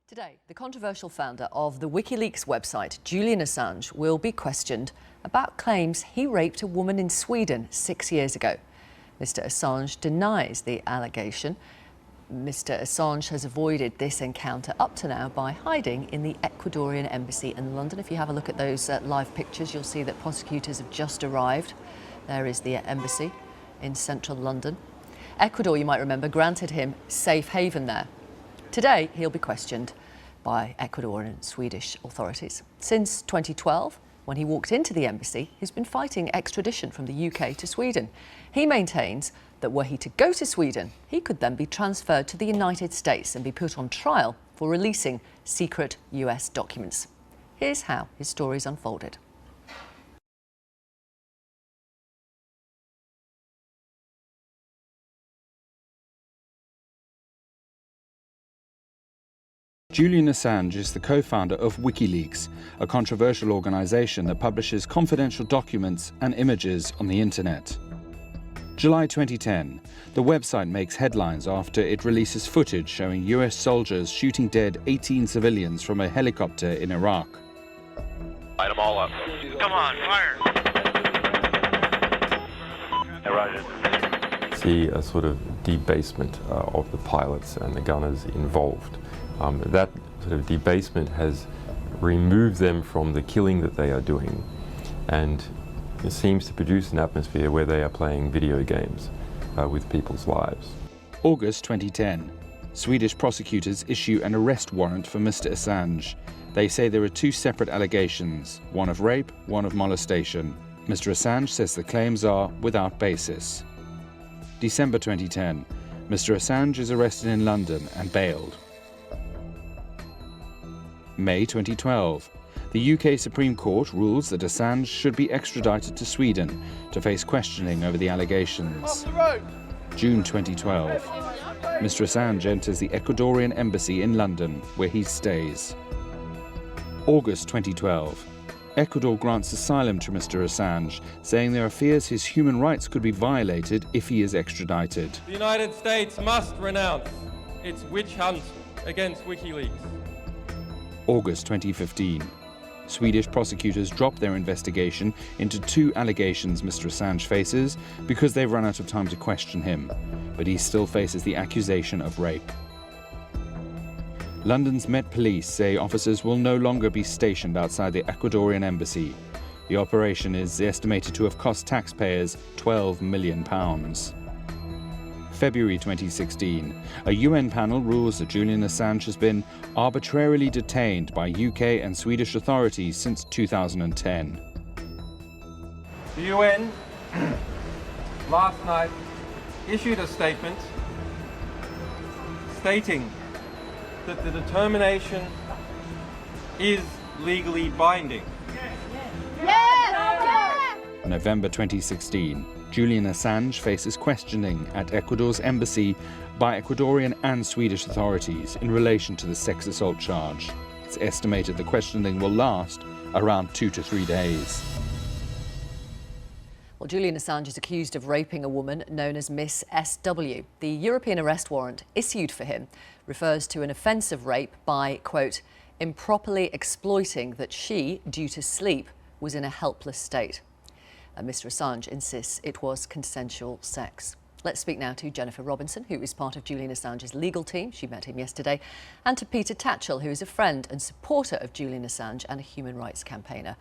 Today, the controversial founder of the Wikileaks website, Julian Assange, will be questioned about claims he raped a woman in Sweden 6 years ago. Mr. Assange denies the allegation. Mr. Assange has avoided this encounter up to now by hiding in the Ecuadorian embassy in London. If you have a look at those live pictures, you'll see that prosecutors have just arrived. There is the embassy in central London. Ecuador, you might remember, granted him safe haven there. Today, he'll be questioned by Ecuadorian and Swedish authorities. Since 2012, when he walked into the embassy, he's been fighting extradition from the UK to Sweden. He maintains that were he to go to Sweden, he could then be transferred to the United States and be put on trial for releasing secret US documents. Here's how his story's unfolded. Julian Assange is the co-founder of Wikileaks, a controversial organisation that publishes confidential documents and images on the internet. July 2010, the website makes headlines after it releases footage showing US soldiers shooting dead 18 civilians from a helicopter in Iraq. Light them all up. Come on, fire! Roger. See a sort of debasement of the pilots and the gunners involved. That sort of debasement has removed them from the killing that they are doing, and it seems to produce an atmosphere where they are playing video games with people's lives. August 2010. Swedish prosecutors issue an arrest warrant for Mr. Assange. They say there are two separate allegations, one of rape, one of molestation. Mr. Assange says the claims are without basis. December 2010. Mr. Assange is arrested in London and bailed. May 2012. The UK Supreme Court rules that Assange should be extradited to Sweden to face questioning over the allegations. June 2012. Mr. Assange enters the Ecuadorian embassy in London, where he stays. August 2012. Ecuador grants asylum to Mr. Assange, saying there are fears his human rights could be violated if he is extradited. The United States must renounce its witch hunt against Wikileaks. August 2015. Swedish prosecutors drop their investigation into two allegations Mr. Assange faces because they've run out of time to question him, but he still faces the accusation of rape. London's Met Police say officers will no longer be stationed outside the Ecuadorian embassy. The operation is estimated to have cost taxpayers £12 million. February 2016, a UN panel rules that Julian Assange has been arbitrarily detained by UK and Swedish authorities since 2010. The UN last night issued a statement stating that the determination is legally binding. November 2016. Julian Assange faces questioning at Ecuador's embassy by Ecuadorian and Swedish authorities in relation to the sex assault charge. It's estimated the questioning will last around 2 to 3 days. Well, Julian Assange is accused of raping a woman known as Miss SW. The European arrest warrant issued for him refers to an offence of rape by, quote, improperly exploiting that she, due to sleep, was in a helpless state. Mr. Assange insists it was consensual sex. Let's speak now to Jennifer Robinson, who is part of Julian Assange's legal team. She met him yesterday. And to Peter Tatchell, who is a friend and supporter of Julian Assange and a human rights campaigner.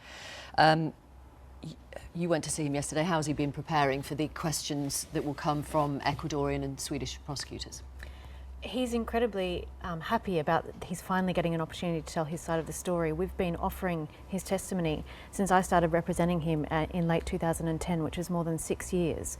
You went to see him yesterday. How has he been preparing for the questions that will come from Ecuadorian and Swedish prosecutors? He's incredibly happy about he's finally getting an opportunity to tell his side of the story. We've been offering his testimony since I started representing him in late 2010, which is more than 6 years.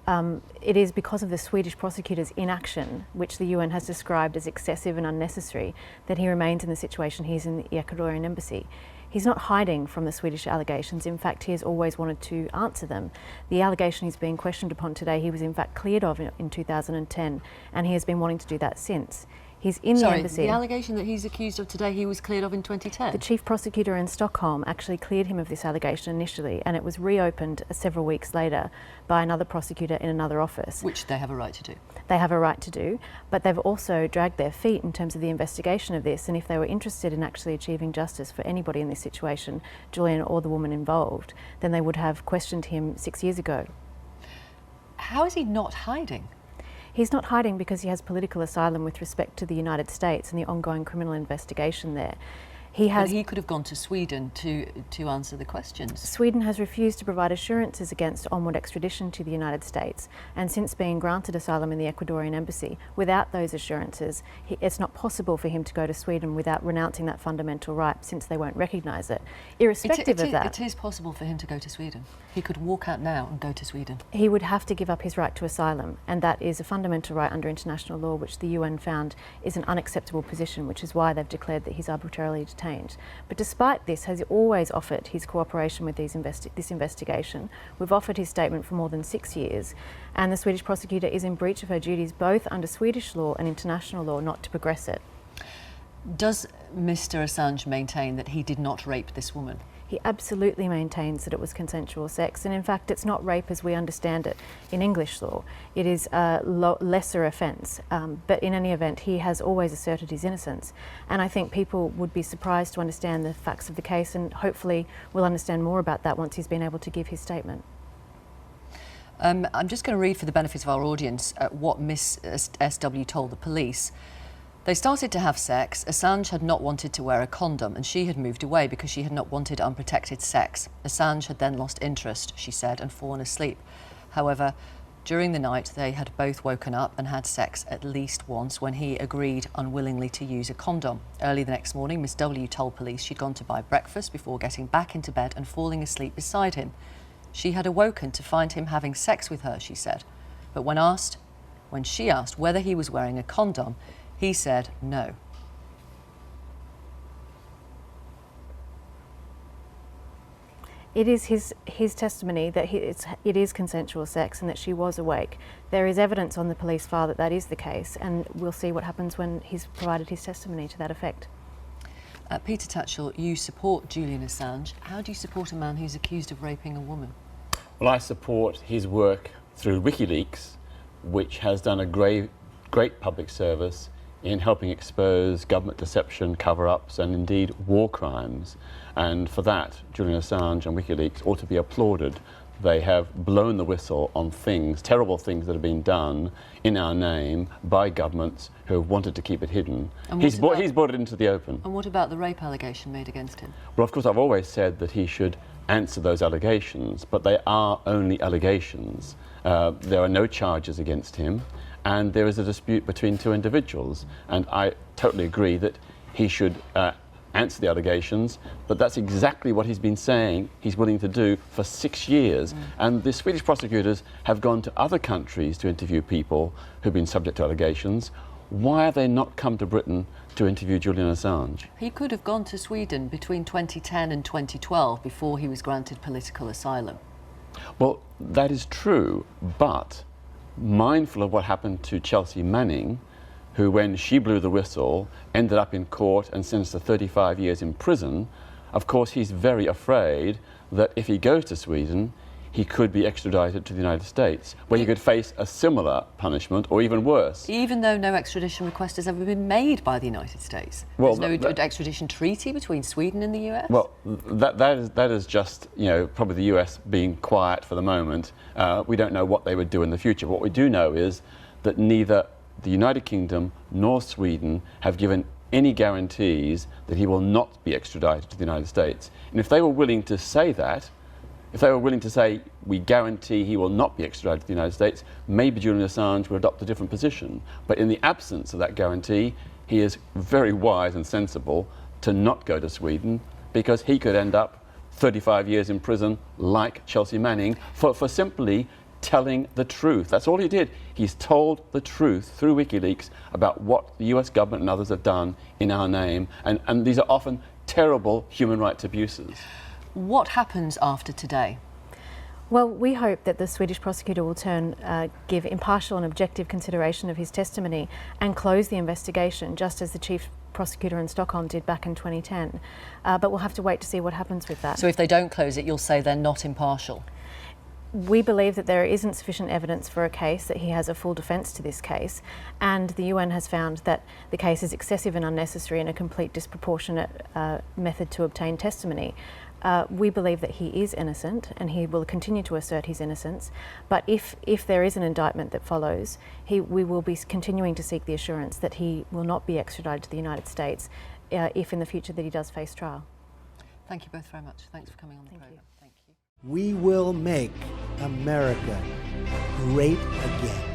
It is because of the Swedish prosecutors' inaction, which the UN has described as excessive and unnecessary, that he remains in the situation he's in the Ecuadorian embassy. He's not hiding from the Swedish allegations. In fact, he has always wanted to answer them. The allegation he's being questioned upon today, he was in fact cleared of in 2010, and he has been wanting to do that since. He's in the embassy. The allegation that he's accused of today, he was cleared of in 2010? The chief prosecutor in Stockholm actually cleared him of this allegation initially, and it was reopened several weeks later by another prosecutor in another office. Which they have a right to do. They have a right to do, but they've also dragged their feet in terms of the investigation of this, and if they were interested in actually achieving justice for anybody in this situation, Julian or the woman involved, then they would have questioned him 6 years ago. How is he not hiding? He's not hiding because he has political asylum with respect to the United States and the ongoing criminal investigation there. But he could have gone to Sweden to answer the questions. Sweden has refused to provide assurances against onward extradition to the United States, and since being granted asylum in the Ecuadorian embassy, without those assurances, it's not possible for him to go to Sweden without renouncing that fundamental right, since they won't recognise it. Irrespective of that, it is possible for him to go to Sweden. He could walk out now and go to Sweden. He would have to give up his right to asylum, and that is a fundamental right under international law, which the UN found is an unacceptable position, which is why they've declared that he's arbitrarily detained. But despite this, has always offered his cooperation with this investigation. We've offered his statement for more than 6 years, and the Swedish prosecutor is in breach of her duties both under Swedish law and international law not to progress it. Does Mr. Assange maintain that he did not rape this woman? He absolutely maintains that it was consensual sex, and in fact it's not rape as we understand it in English law. It is a lesser offence, but in any event he has always asserted his innocence, and I think people would be surprised to understand the facts of the case, and hopefully we'll understand more about that once he's been able to give his statement. I'm just going to read for the benefit of our audience what Miss SW told the police. They started to have sex. Assange had not wanted to wear a condom, and she had moved away because she had not wanted unprotected sex. Assange had then lost interest, she said, and fallen asleep. However, during the night, they had both woken up and had sex at least once when he agreed unwillingly to use a condom. Early the next morning, Miss W told police she'd gone to buy breakfast before getting back into bed and falling asleep beside him. She had awoken to find him having sex with her, she said. But when she asked whether he was wearing a condom, he said no. It is his testimony that it is consensual sex and that she was awake. There is evidence on the police file that that is the case, and we'll see what happens when he's provided his testimony to that effect. Peter Tatchell, you support Julian Assange. How do you support a man who's accused of raping a woman? Well, I support his work through Wikileaks, which has done a great public service in helping expose government deception, cover-ups and indeed war crimes. And for that, Julian Assange and Wikileaks ought to be applauded. They have blown the whistle on things, terrible things that have been done in our name by governments who have wanted to keep it hidden. He's brought it into the open. And what about the rape allegation made against him? Well, of course, I've always said that he should answer those allegations, but they are only allegations. There are no charges against him, and there is a dispute between two individuals. And I totally agree that he should answer the allegations, but that's exactly what he's been saying he's willing to do for 6 years. And the Swedish prosecutors have gone to other countries to interview people who've been subject to allegations. Why have they not come to Britain to interview Julian Assange? He could have gone to Sweden between 2010 and 2012 before he was granted political asylum. Well, that is true, but mindful of what happened to Chelsea Manning, who, when she blew the whistle, ended up in court and sentenced to 35 years in prison, of course he's very afraid that if he goes to Sweden, he could be extradited to the United States, where he could face a similar punishment or even worse. Even though no extradition request has ever been made by the United States? Well, there's no extradition treaty between Sweden and the US? Well, that is just, probably the US being quiet for the moment. We don't know what they would do in the future. What we do know is that neither the United Kingdom nor Sweden have given any guarantees that he will not be extradited to the United States. And if they were willing to say that, if they were willing to say, we guarantee he will not be extradited to the United States, maybe Julian Assange would adopt a different position. But in the absence of that guarantee, he is very wise and sensible to not go to Sweden, because he could end up 35 years in prison like Chelsea Manning for simply telling the truth. That's all he did. He's told the truth through Wikileaks about what the US government and others have done in our name. And these are often terrible human rights abuses. What happens after today? Well, we hope that the Swedish prosecutor will give impartial and objective consideration of his testimony and close the investigation, just as the chief prosecutor in Stockholm did back in 2010. But we'll have to wait to see what happens with that. So if they don't close it, you'll say they're not impartial? We believe that there isn't sufficient evidence for a case, that he has a full defence to this case, and the UN has found that the case is excessive and unnecessary and a complete disproportionate method to obtain testimony. We believe that he is innocent and he will continue to assert his innocence, but if there is an indictment that follows, we will be continuing to seek the assurance that he will not be extradited to the United States if in the future that he does face trial. Thank you both very much. Thanks for coming on the programme. Thank you. We will make America great again.